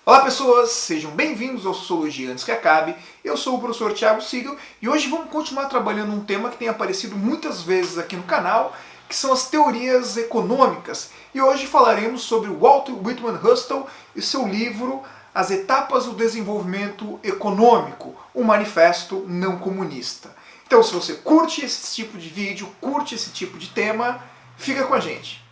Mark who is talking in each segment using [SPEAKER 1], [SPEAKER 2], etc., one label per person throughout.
[SPEAKER 1] Olá pessoas, sejam bem-vindos ao Sociologia Antes que Acabe. Eu sou o professor Thiago Siegel e hoje vamos continuar trabalhando um tema que tem aparecido muitas vezes aqui no canal, que são as teorias econômicas. E hoje falaremos sobre Walt Whitman Hustow e seu livro As Etapas do Desenvolvimento Econômico, um manifesto não comunista. Então, se você curte esse tipo de vídeo, curte esse tipo de tema, fica com a gente.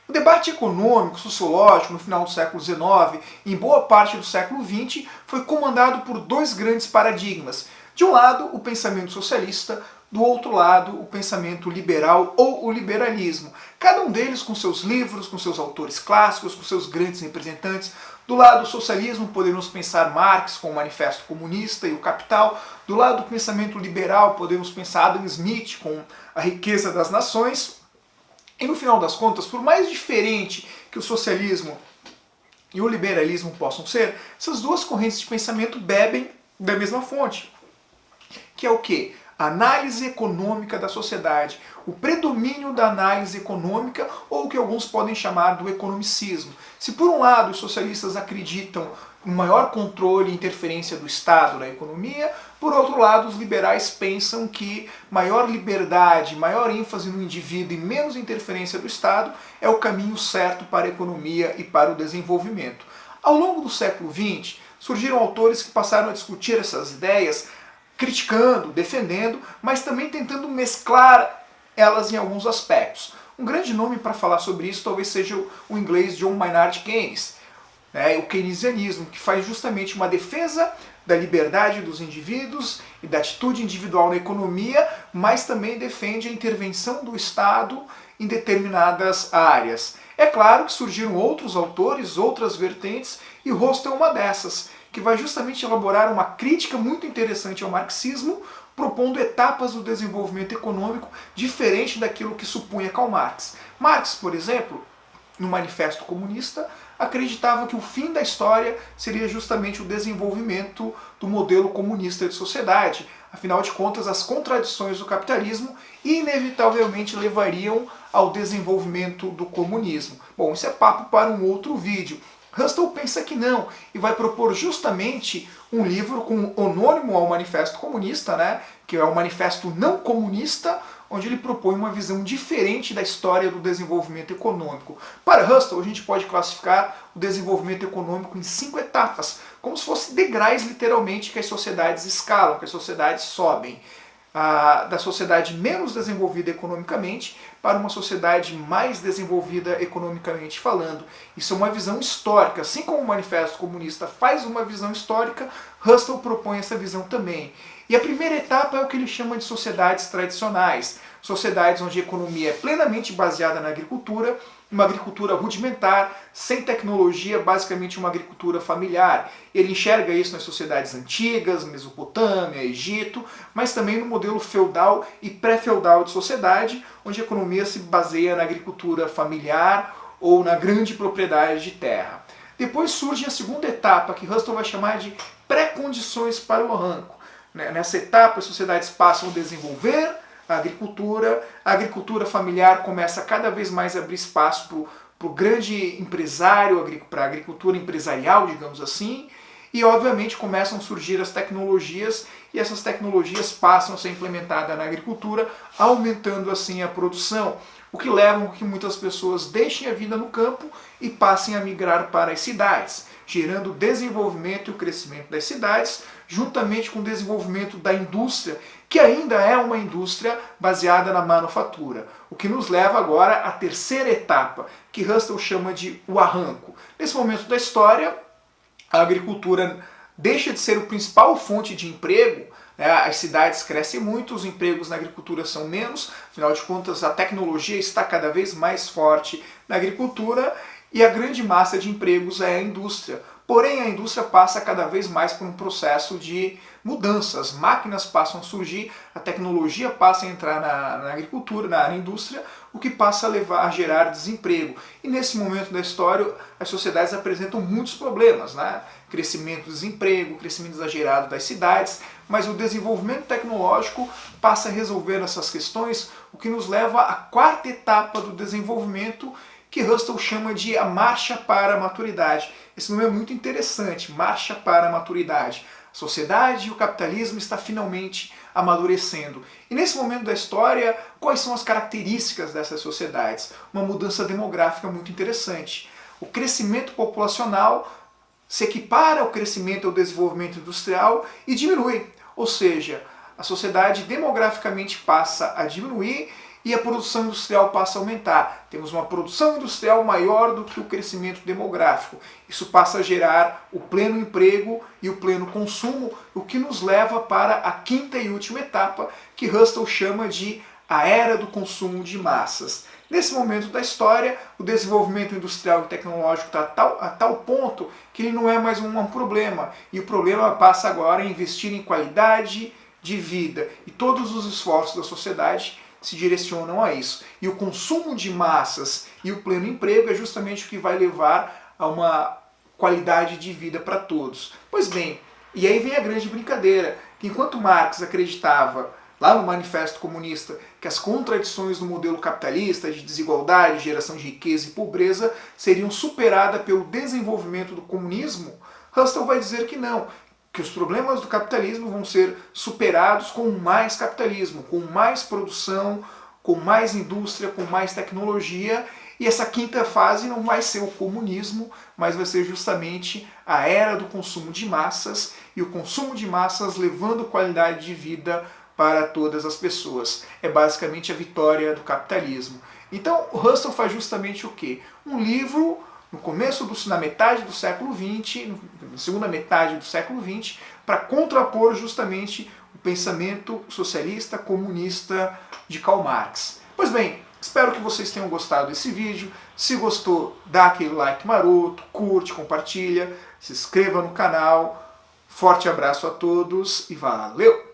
[SPEAKER 1] O debate econômico, sociológico no final do século XIX e em boa parte do século XX foi comandado por dois grandes paradigmas. De um lado, o pensamento socialista, do outro lado, o pensamento liberal ou o liberalismo. Cada um deles com seus livros, com seus autores clássicos, com seus grandes representantes. Do lado do socialismo, podemos pensar Marx com o Manifesto Comunista e o Capital. Do lado do pensamento liberal, podemos pensar Adam Smith com A Riqueza das Nações. E no final das contas, por mais diferente que o socialismo e o liberalismo possam ser, essas duas correntes de pensamento bebem da mesma fonte. Que é o quê? A análise econômica da sociedade, o predomínio da análise econômica, ou o que alguns podem chamar do economicismo. Se por um lado os socialistas acreditam em maior controle e interferência do Estado na economia, por outro lado os liberais pensam que maior liberdade, maior ênfase no indivíduo e menos interferência do Estado é o caminho certo para a economia e para o desenvolvimento. Ao longo do século XX, surgiram autores que passaram a discutir essas ideias, criticando, defendendo, mas também tentando mesclar elas em alguns aspectos. Um grande nome para falar sobre isso talvez seja o inglês John Maynard Keynes, o keynesianismo, que faz justamente uma defesa da liberdade dos indivíduos e da atitude individual na economia, mas também defende a intervenção do Estado em determinadas áreas. É claro que surgiram outros autores, outras vertentes, e Hustow é uma dessas, que vai justamente elaborar uma crítica muito interessante ao marxismo, propondo etapas do desenvolvimento econômico diferente daquilo que supunha Karl Marx. Marx, por exemplo, no Manifesto Comunista, acreditava que o fim da história seria justamente o desenvolvimento do modelo comunista de sociedade. Afinal de contas, as contradições do capitalismo inevitavelmente levariam ao desenvolvimento do comunismo. Bom, isso é papo para um outro vídeo. Hustow pensa que não, e vai propor justamente um livro com homônimo ao Manifesto Comunista, que é o Manifesto Não Comunista, onde ele propõe uma visão diferente da história do desenvolvimento econômico. Para Hustow, a gente pode classificar o desenvolvimento econômico em 5 etapas, como se fossem degraus literalmente que as sociedades escalam, que as sociedades sobem. Da sociedade menos desenvolvida economicamente para uma sociedade mais desenvolvida economicamente falando. Isso é uma visão histórica. Assim como o Manifesto Comunista faz uma visão histórica, Hustow propõe essa visão também. E a primeira etapa é o que ele chama de sociedades tradicionais. Sociedades onde a economia é plenamente baseada na agricultura, uma agricultura rudimentar, sem tecnologia, basicamente uma agricultura familiar. Ele enxerga isso nas sociedades antigas, Mesopotâmia, Egito, mas também no modelo feudal e pré-feudal de sociedade, onde a economia se baseia na agricultura familiar ou na grande propriedade de terra. Depois surge a segunda etapa, que Hustow vai chamar de pré-condições para o arranco. Nessa etapa, as sociedades passam a desenvolver a agricultura familiar começa cada vez mais a abrir espaço para o grande empresário, para a agricultura empresarial, digamos assim, e obviamente começam a surgir as tecnologias, e essas tecnologias passam a ser implementadas na agricultura, aumentando assim a produção, o que leva a que muitas pessoas deixem a vida no campo e passem a migrar para as cidades, gerando o desenvolvimento e o crescimento das cidades, juntamente com o desenvolvimento da indústria, que ainda é uma indústria baseada na manufatura. O que nos leva agora à terceira etapa, que Hustow chama de o arranco. Nesse momento da história, a agricultura deixa de ser a principal fonte de emprego, as cidades crescem muito, os empregos na agricultura são menos, afinal de contas a tecnologia está cada vez mais forte na agricultura e a grande massa de empregos é a indústria. Porém, a indústria passa cada vez mais por um processo de mudanças, máquinas passam a surgir, a tecnologia passa a entrar na agricultura, na indústria, o que passa a gerar desemprego. E nesse momento da história, as sociedades apresentam muitos problemas, né? Crescimento do desemprego, crescimento exagerado das cidades, mas o desenvolvimento tecnológico passa a resolver essas questões, o que nos leva à quarta etapa do desenvolvimento, que Husserl chama de a marcha para a maturidade. Esse nome é muito interessante, marcha para a maturidade. A sociedade e o capitalismo está finalmente amadurecendo. E nesse momento da história, quais são as características dessas sociedades? Uma mudança demográfica muito interessante. O crescimento populacional se equipara ao crescimento e ao desenvolvimento industrial e diminui. Ou seja, a sociedade demograficamente passa a diminuir e a produção industrial passa a aumentar. Temos uma produção industrial maior do que o crescimento demográfico. Isso passa a gerar o pleno emprego e o pleno consumo, o que nos leva para a quinta e última etapa, que Husserl chama de a era do consumo de massas. Nesse momento da história, o desenvolvimento industrial e tecnológico está a tal ponto que ele não é mais um problema. E o problema passa agora a investir em qualidade de vida. E todos os esforços da sociedade se direcionam a isso. E o consumo de massas e o pleno emprego é justamente o que vai levar a uma qualidade de vida para todos. Pois bem, e aí vem a grande brincadeira, que enquanto Marx acreditava, lá no Manifesto Comunista, que as contradições do modelo capitalista de desigualdade, geração de riqueza e pobreza seriam superadas pelo desenvolvimento do comunismo, Husserl vai dizer que não, que os problemas do capitalismo vão ser superados com mais capitalismo, com mais produção, com mais indústria, com mais tecnologia, e essa quinta fase não vai ser o comunismo, mas vai ser justamente a era do consumo de massas, e o consumo de massas levando qualidade de vida para todas as pessoas. É basicamente a vitória do capitalismo. Então, o Husserl faz justamente o quê? Um livro na metade do século XX, na segunda metade do século XX, para contrapor justamente o pensamento socialista, comunista de Karl Marx. Pois bem, espero que vocês tenham gostado desse vídeo. Se gostou, dá aquele like maroto, curte, compartilha, se inscreva no canal. Forte abraço a todos e valeu!